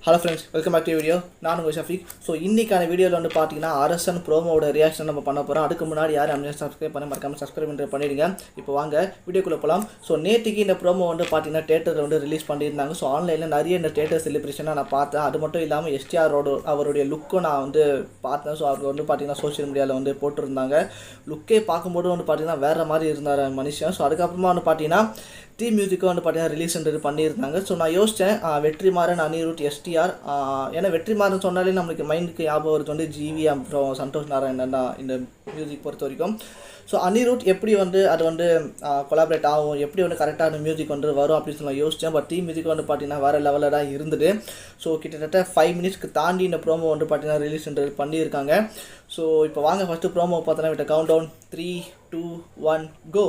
Hello friends, welcome back to video. நான் உங்கள் Shafiq. So இன்றைக்கான வீடியோவில் வந்து பார்த்தீங்கன்னா அரசன் ப்ரோமோட ரியாக்ஷன் நம்ம பண்ண போகிறோம். அதுக்கு முன்னாடி யாரும் அமேசான் சப்ஸ்கிரைப் பண்ண மறக்காமல் சப்ஸ்கிரைப் பண்ணிடுங்க. இப்போ வாங்க வீடியோக்குள்ளே போகலாம். ஸோ நேற்றுக்கு இந்த ப்ரோமோ வந்து பார்த்தீங்கன்னா தேட்டரில் வந்து ரிலீஸ் பண்ணியிருந்தாங்க. ஸோ ஆன்லைனில் நிறைய இந்த தேட்டர் செலிப்ரேஷனாக நான் பார்த்தேன். அது மட்டும் இல்லாமல் எஸ்டிஆரோட அவருடைய லுக்கும் நான் வந்து பார்த்தேன். ஸோ அவர் வந்து பார்த்தீங்கன்னா சோஷியல் மீடியாவில் வந்து போட்டிருந்தாங்க. லுக்கே பார்க்கும்போது வந்து பார்த்தீங்கன்னா வேறு மாதிரி இருந்தார் மனுஷன். ஸோ அதுக்கப்புறமா வந்து பார்த்தீங்கன்னா தீம் மியூசிக்கும் வந்து பார்த்தீங்கன்னா ரிலீஸ்ன்றது பண்ணியிருந்தாங்க. ஸோ நான் யோசித்தேன், வெற்றிமாறன், அனிருத், எஸ்டிஆர். ஏன்னா வெற்றிமாறன் சொன்னாலே நம்மளுக்கு மைண்டுக்கு ஞாபகம் வருது வந்து ஜிவி அப்புறம் சந்தோஷ் நாராயணன் தான் இந்த மியூசிக் பொறுத்த வரைக்கும். ஸோ அனிருத் எப்படி வந்து அது வந்து கொலாபரேட் ஆகும், எப்படி வந்து கரெக்டான மியூசிக் வந்து வரும் அப்படின்னு சொல்லி நான் யோசித்தேன். பட் தீம் மியூசிக் வந்து பார்த்தீங்கன்னா வேறு லெவலில் தான் இருந்தது. ஸோ கிட்டத்தட்ட 5 மினிட்ஸ்க்கு தாண்டி இந்த ப்ரோமோ வந்து பார்த்தீங்கன்னா ரிலீஸ்ன்றது பண்ணியிருக்காங்க. ஸோ இப்போ வாங்க ஃபஸ்ட்டு ப்ரோமோ பார்த்தோன்னா விட்ட கவுண்ட் டவுன் 3, 2, 1 கோ.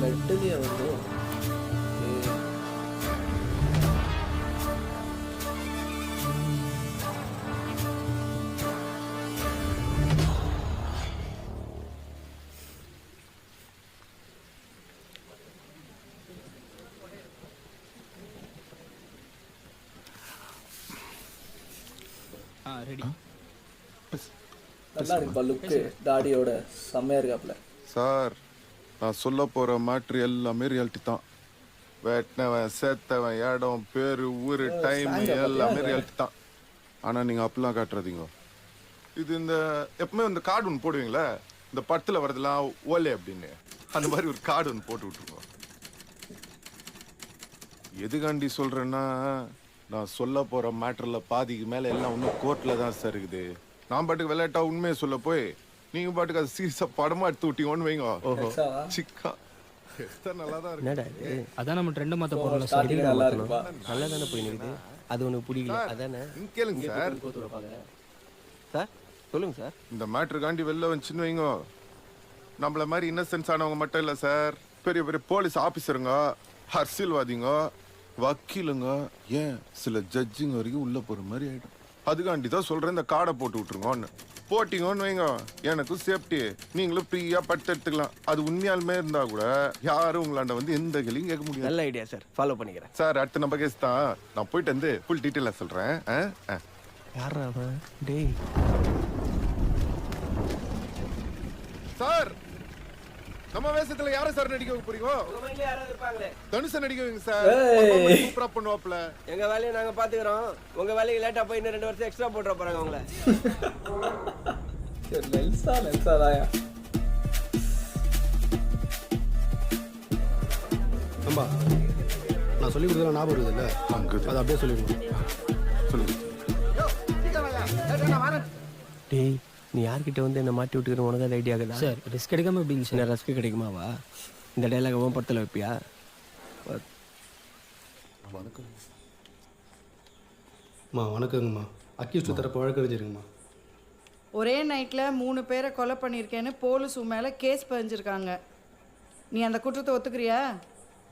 லெட்டலியா வந்து ரெடி. நல்லா இருக்குப்பா லுக்கு, தாடியோட செம்மையாக இருக்காப்புல. சார், நான் சொல்ல போற மேட்ரு எல்லாமே ரியாலிட்டி தான். வெட்டினவன், சேர்த்தவன், இடம், பேரு, ஊரு, டைம் எல்லாமே ரியாலிட்டி தான். ஆனா நீங்க அப்படிலாம் காட்டுறதீங்க. இது இந்த எப்பவுமே இந்த கார்டு ஒன்று போடுவீங்களே, இந்த படத்துல வரதெல்லாம் ஓலே அப்படின்னு, அந்த மாதிரி ஒரு கார்டு ஒன்று போட்டு விட்டுருக்கோம். எதுக்காண்டி சொல்றேன்னா, நான் சொல்ல போற மேட்டர்ல பாதிக்கு மேல எல்லாம் இன்னும் கோர்ட்ல தான் சார் இருக்குது. நான் பாட்டுக்கு விளையாட்டா உண்மையை சொல்ல போய் நீங்க பாட்டுக்கு அது சீரியஸா படமா எடுத்து விட்டீங்கன்னு வைங்க. ஓஹோ, சிக்கா நல்லா தான் இருக்கு. அதான் நம்ம ட்ரெண்ட் மாத்த போறோம்ல சார். ஸ்டார்டிங் நல்லா இருக்குப்பா. நல்லா தானே போய் நிற்குது. அது உனக்கு பிடிக்கல அதானே? கேளுங்க சார். சார் சொல்லுங்க சார். இந்த மேட்ருக்காண்டி வெளில வந்துச்சுன்னு வைங்க, நம்மள மாதிரி இன்னசென்ஸ் ஆனவங்க மட்டும் இல்லை சார், பெரிய பெரிய போலீஸ் ஆஃபீஸருங்க, அரசியல்வாதிங்க, வக்கீலுங்க, ஏன் சில ஜட்ஜிங்க வரைக்கும் உள்ள போற மாதிரி ஆயிடும். அதுக்காண்டி தான் சொல்றேன், இந்த கார்டை போட்டு விட்டுருங்கன்னு. போட்டிங்கன்னு வைங்க, எனக்கும் சேஃப்டி, நீங்களும் ஃப்ரீயா பட்டு எடுத்துக்கலாம். அது உண்மையாலுமே இருந்தா கூட யாரும் உங்களாண்ட வந்து எந்த கேள்வியும் கேட்க முடியாது. நல்ல ஐடியா சார், ஃபாலோ பண்ணிக்கிறேன் சார். அடுத்த நம்ம கேஸ் தான், நான் போயிட்டு வந்து ஃபுல் டீட்டெயிலாக சொல்றேன். யாரா அவன்? டேய் சார், நம்ம வேஷத்துல யாரை சார் நடிக்க போறீங்க? தனுஷன் நடிக்க வைங்க சார், சூப்பரா பண்ணுவாப்ல. எங்க வேலையை நாங்க பாத்துக்கிறோம், உங்க வேலைக்கு லேட்டா போய் இன்னும் 2 வருஷம் எக்ஸ்ட்ரா போட்டுற போறாங்க உங்களை. லென்ஸா தாயா. நம்பா, நான் சொல்லி கொடுத்தா ஞாபகம் வருது இல்லை? அது அப்படியே சொல்லிடுங்க. சொல்லுங்க. டேய், நீ யார்கிட்ட வந்து என்ன மாட்டி விட்டுக்கிற? உனக்கு அது ஐடியா ஆகுதா சார்? ரிஸ்க் எடுக்காம எப்படிங்க சார்? என்ன ரஸ்க் கிடைக்குமாவா? இந்த டைலாக் உன் படத்தில் வைப்பியா? அம்மா வணக்கங்கம்மா. அக்யூஸ்ட் தரப்பு வழக்கறிஞருங்கம்மா. ஒரே நைட்டில் 3 பேரை கொலை பண்ணியிருக்கேன்னு போலீஸ் மேலே கேஸ் பதிஞ்சிருக்காங்க. நீ அந்த குற்றத்தை ஒத்துக்கிறியா?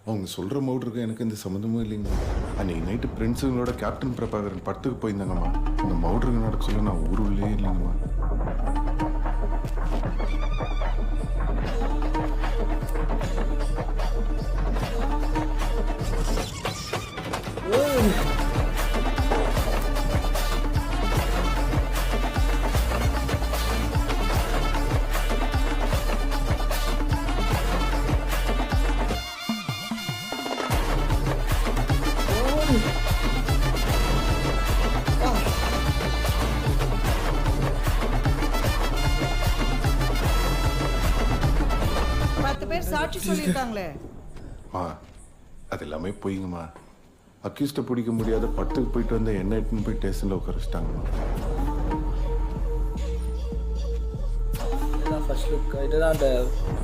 அவங்க சொல்ற மவுட்ருக்கு எனக்கு எந்த சம்மந்தமும் இல்லைங்க. அன்னைக்கு நைட்டு ஃப்ரெண்ட்ஸுங்களோட கேப்டன் பிரபாகரன் படத்துக்கு போயிருந்தாங்கம்மா. அந்த மவுட்ருக்கு நடக்க சொல்ல நான் ஊருள்ளே இல்லைங்கம்மா. சாட்சி சொல்லியிருக்காங்களே. அது எல்லாமே போய்ங்கம்மா. அக்யூஸ்ட பிடிக்க முடியாத படத்துக்கு போயிட்டு வந்த என்ன எட்டுன்னு போய் ஸ்டேஷன்ல உட்கார வச்சிட்டாங்கம்மா. இதுதான் ஃபர்ஸ்ட் லுக். இதுதான் அந்த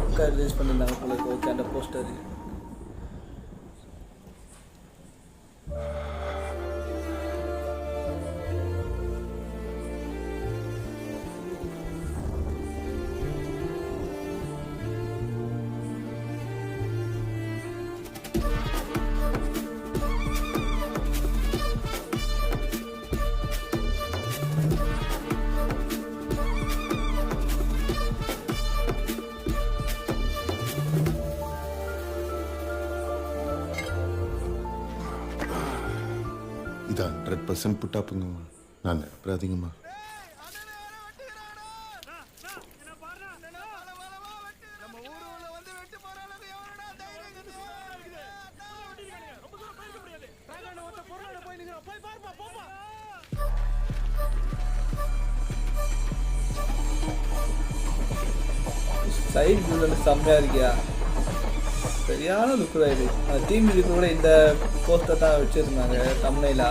புக்கை ரிலீஸ் பண்ணியிருந்தாங்க போல. ஓகே, அந்த போஸ்டர். 100% புட்டாப்புங்கம்மா. நான் நினைப்படாதீங்கம்மா. சைட் வியூவில் செம்மையாக இருக்கியா, சரியான லுக்கு தான் இது. டீம் இதுக்கு கூட இந்த போஸ்டர் தான் வச்சுருந்தாங்க தமிழில்.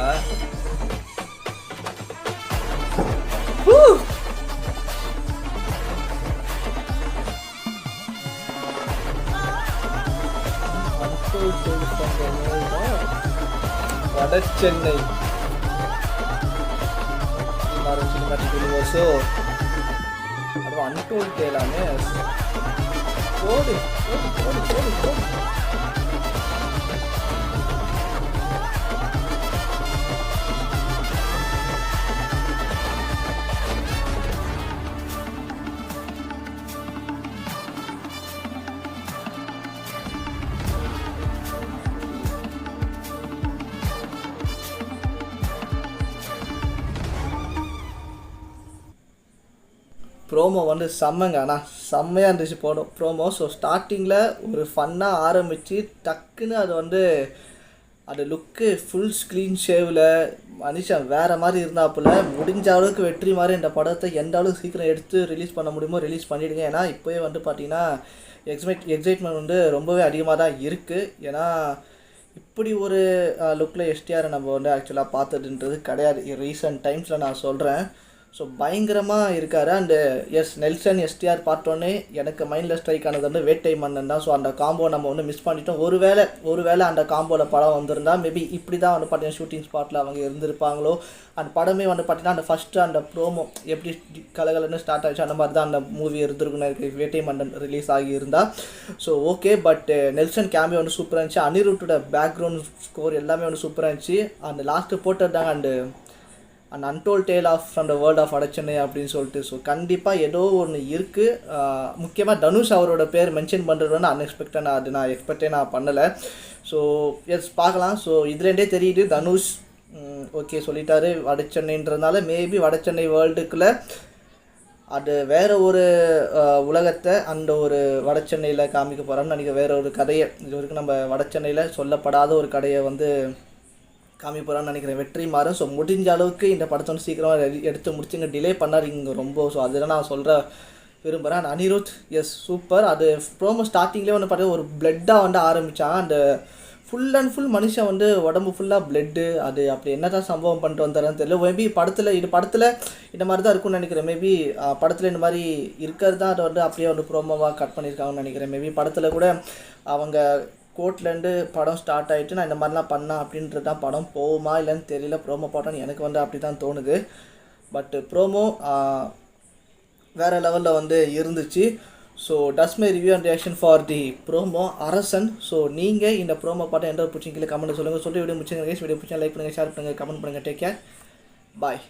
வட சென்னை சினிமாட்டிக் யூனிவர்ஸோ அது அன்டோல்ட் கேளாமே. போடு போடு போடு போடு போடு. ப்ரோமோ வந்து செம்மங்க, ஆனால் செம்மையாக இருந்துச்சு போடும் ப்ரோமோ. ஸோ ஸ்டார்டிங்கில் ஒரு ஃபன்னாக ஆரம்பித்து டக்குன்னு அது வந்து அந்த லுக்கு ஃபுல் ஸ்க்ரீன் ஷேவில் மனுஷன் வேறு மாதிரி இருந்தாப்புல. முடிஞ்ச அளவுக்கு வெற்றி மாதிரி இந்த படத்தை எந்த அளவுக்கு சீக்கிரம் எடுத்து ரிலீஸ் பண்ண முடியுமோ ரிலீஸ் பண்ணிவிடுங்க. ஏன்னா இப்போயே வந்து பார்த்திங்கன்னா எக்ஸைட்மெண்ட் வந்து ரொம்பவே அதிகமாக தான் இருக்குது. ஏன்னா இப்படி ஒரு லுக்கில் எஸ்டிஆரை நம்ம வந்து ஆக்சுவலாக பார்த்ததுன்றது கிடையாது ரீசெண்ட் டைம்ஸில் நான் சொல்கிறேன். ஸோ பயங்கரமாக இருக்கார். அண்டு நெல்சன் எஸ்டிஆர் பார்த்தோன்னே எனக்கு மைண்டில் ஸ்ட்ரைக் ஆனது வந்து வேட்டை மன்னன் தான். ஸோ அந்த காம்போ நம்ம வந்து மிஸ் பண்ணிட்டோம். ஒருவேளை அந்த காம்போவில் படம் வந்திருந்தால் மேபி இப்படி தான் வந்து பார்த்தீங்கன்னா ஷூட்டிங் ஸ்பாட்டில் அவங்க இருந்திருப்பாங்களோ. அந்த படமே வந்து பார்த்திங்கன்னா அந்த ஃபஸ்ட்டு அந்த ப்ரோமோ எப்படி கலகலன்னு ஸ்டார்ட் ஆகிடுச்சு அந்த மாதிரி தான் அந்த மூவி இருந்திருக்குன்னு இருக்குது வேட்டை மன்னன் ரிலீஸ் ஆகியிருந்தால். So okay, but Nelson cameo வந்து சூப்பராக இருந்துச்சு. அனிருட்டோட பேக்ரவுண்ட் ஸ்கோர் எல்லாமே வந்து சூப்பராக இருந்துச்சு. அந்த லாஸ்ட்டு போட்டிருந்தாங்க and untold tale of from the world of Vada Chennai அப்படின்னு சொல்லிட்டு. ஸோ கண்டிப்பாக ஏதோ ஒன்று இருக்குது. முக்கியமாக தனுஷ் அவரோட பேர் மென்ஷன் பண்ணுறதுன்னு அன்எக்ஸ்பெக்டட். அது நான் எக்ஸ்பெக்டே பண்ணலை. ஸோ பார்க்கலாம். ஸோ இதுலேருந்தே தெரியுது தனுஷ் ஓகே சொல்லிட்டாரு வடச்சென்னைன்றதுனால மேபி வடச்சென்னை வேர்ல்டுக்குள்ளே அது வேறு ஒரு உலகத்தை அந்த ஒரு வடச்சென்னையில் காமிக்க போகிறான்னு நினைக்கிறேன். வேறு ஒரு கதையை இது வரைக்கும் நம்ம வடச்சென்னையில் சொல்லப்படாத ஒரு கதையை வந்து காமிப்போறான்னு நினைக்கிறேன் வெற்றிமாறன். ஸோ முடிஞ்ச அளவுக்கு இந்த படத்தை வந்து சீக்கிரமாக எடுத்து முடிச்சுங்க. டிலே பண்ணார் இங்கே ரொம்ப. ஸோ அதெல்லாம் நான் சொல்கிற விரும்புகிறேன். அனிருத் சூப்பர். அது ப்ரோமோ ஸ்டார்டிங்லேயே வந்து பார்த்தீங்கன்னா ஒரு பிளட்டாக வந்து ஆரம்பித்தான். அந்த ஃபுல் அண்ட் ஃபுல் மனுஷன் வந்து உடம்பு ஃபுல்லாக பிளட்டு. அது அப்படி என்ன தான் சம்பவம் பண்ணிட்டு வந்தாரன்னு தெரியல. மேபி படத்தில் இந்த மாதிரி தான் இருக்கும்னு நினைக்கிறேன். மேபி படத்தில் இந்த மாதிரி இருக்கிறது தான் அதை வந்து அப்படியே வந்து ப்ரோமோவாக கட் பண்ணியிருக்காங்கன்னு நினைக்கிறேன். மேபி படத்தில் கூட அவங்க கோர்ட்லேருந்து படம் ஸ்டார்ட் ஆகிட்டு நான் இந்த மாதிரிலாம் பண்ணேன் அப்படின்றது தான் படம் போகுமா இல்லைன்னு தெரியல. ப்ரோமோ போட்டோன்னு எனக்கு வந்து அப்படி தான் தோணுது. பட் ப்ரோமோ வேறு லெவலில் வந்து இருந்துச்சு. So does my review and reaction for the promo அரசன். ஸோ நீங்கள் இந்த ப்ரோமோ பாட்டை எந்த பிடிச்சிங்க கமெண்ட் சொல்லுங்கள். சொல்லி வீடியோ பிடிச்சிங்க வீடியோ பிடிச்சா லைக் பண்ணுங்கள், ஷேர் பண்ணுங்கள், கமெண்ட் பண்ணுங்கள். டேக் கேர், பாய்.